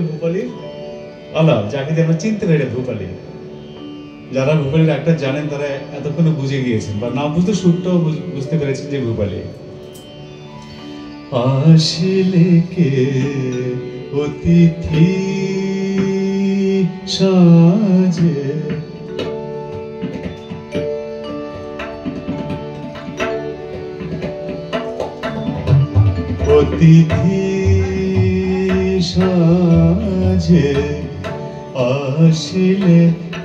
ভূপালীর আলাপ, যাকে আমরা চিনতে পারি ভূপালী। যারা ভূপালীর একটা জানেন তারা এতক্ষণে বুঝে গিয়েছেন, বা না বুঝতে সুরটাও বুঝতে পেরেছেন যে ভূপালী। আসলে কে অতিথি সাজে, অতিথি সাজে, আসলে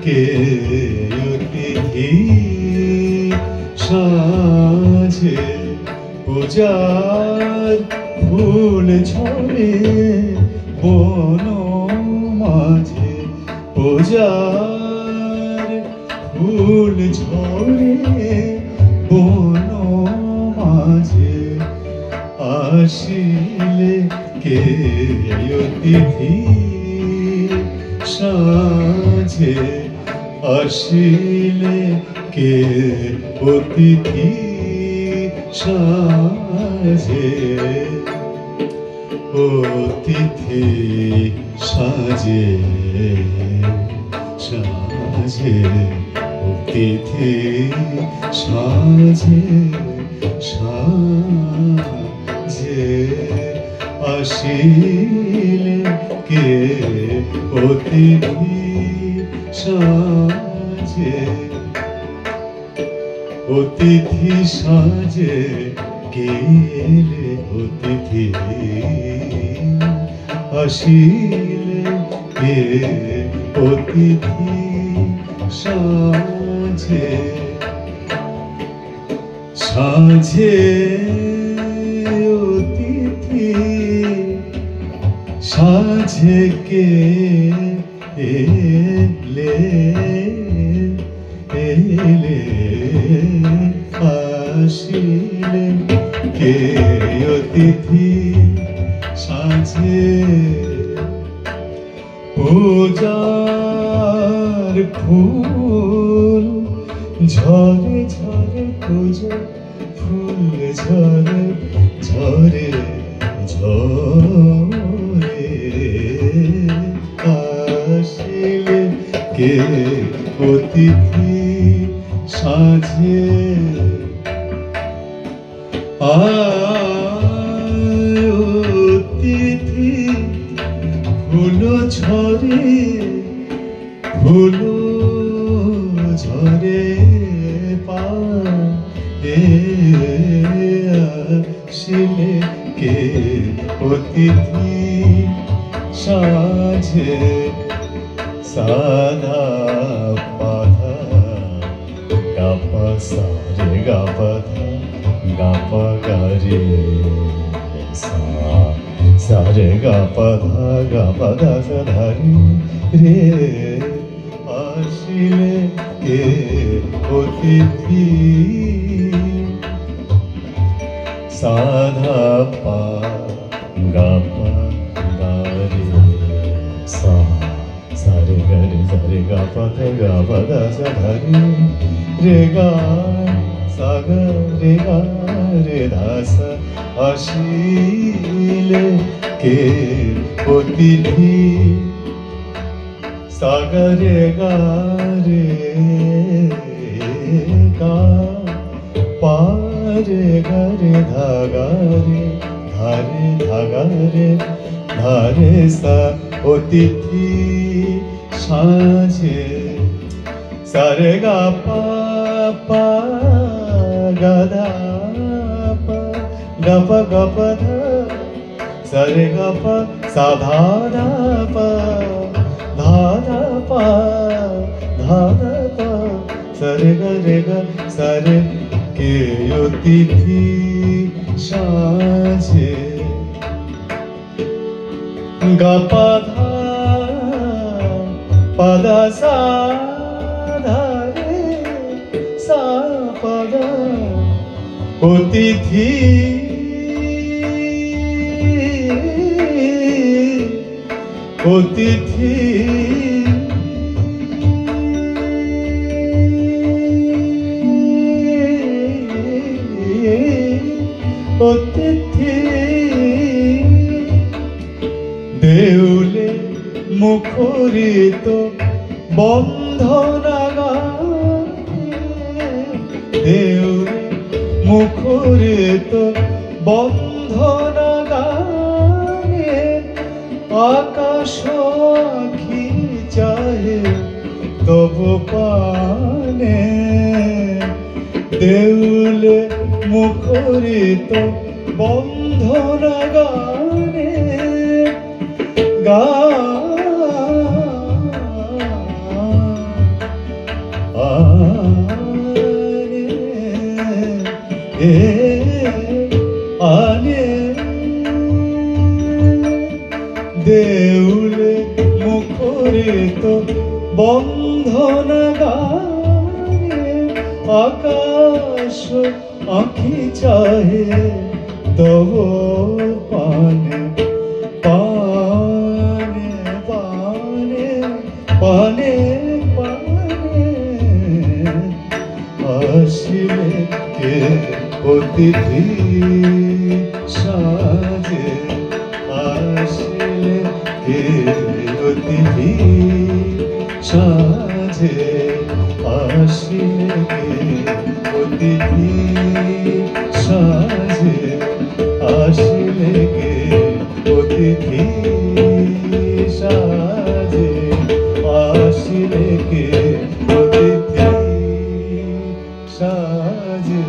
কে অতিথি সাজে, পূজার ফুল ঝরে বন মাঝে, পূজার ফুল ঝরে বন মাঝে, আসিলে কে অতিথি সাজে, আসিলে কে অতিথি সাজে, অতিথি সাজে, সাজে, অতিথি সাজে, সাজে, আসিলে কে অতিথি সাজে, অতিথি সাজে, গেলে অতিথি আসিলে কে অতিথি সাজে, সাজে অতিথি সাজে, কে এলে এলে আসিলে কে অতিথি সাজে, পূজার ফুল ঝরে ঝরে, পূজা ফুল ঝরে ঝরে ঝরে, আসিলে কে অতিথি সাজে, অতিথি ফুল ঝরে, ফুল ঝরে পায়ে, আসিলে কে অতিথি সাজে, সাধা পাধা গাপা সারে গাপা ধা গাপা গারে সা, সারে গাপা ধা গাপা ধা সা ধারি রে, আসিলে কে অতিথি সাধা পা গাপা গারে সা, সারে গারে সারে গাপা ধা গাপা ধা সা ধারি রে গা সা গা রে গা রে ধা সা, আসিলে কে অতিথি সা গা রে গা রে গা, পা রে গা রে ধা গা রে ধারে ধাগা রে ধারে সা, অতিথি সাজে, সারে গা পা পা গা ধা পা গা পা গা পা ধা, সারে গা পা সা ধা ধা পা ধা ধা পা ধা ধা পা, সারে গা রে গা সারে কে অতিথি সাজে। গপধা পদ সা ধা রে সা পদ অতিথি অতিথি অতিথি দেউলে মুখরিত বন্ধনাগারে দেউলে মুখরিত বন্ধনাগারে আকাশ আখি চাহে তবু পানে দেউলে মুখরিত বন্ধনাগারে গা আনে দেউলে মুখরিত বন্ধনাগারে আকাশ আখি চাহে তব পানে পানে পানে পানে পানে আসিলে কে অতিথি সাজে আসিলে কে অতিথি সাজে আসিলে কে অতিথি সাজে আসিলে কে অতিথি সাজে আসিলে কে অতিথি সাজে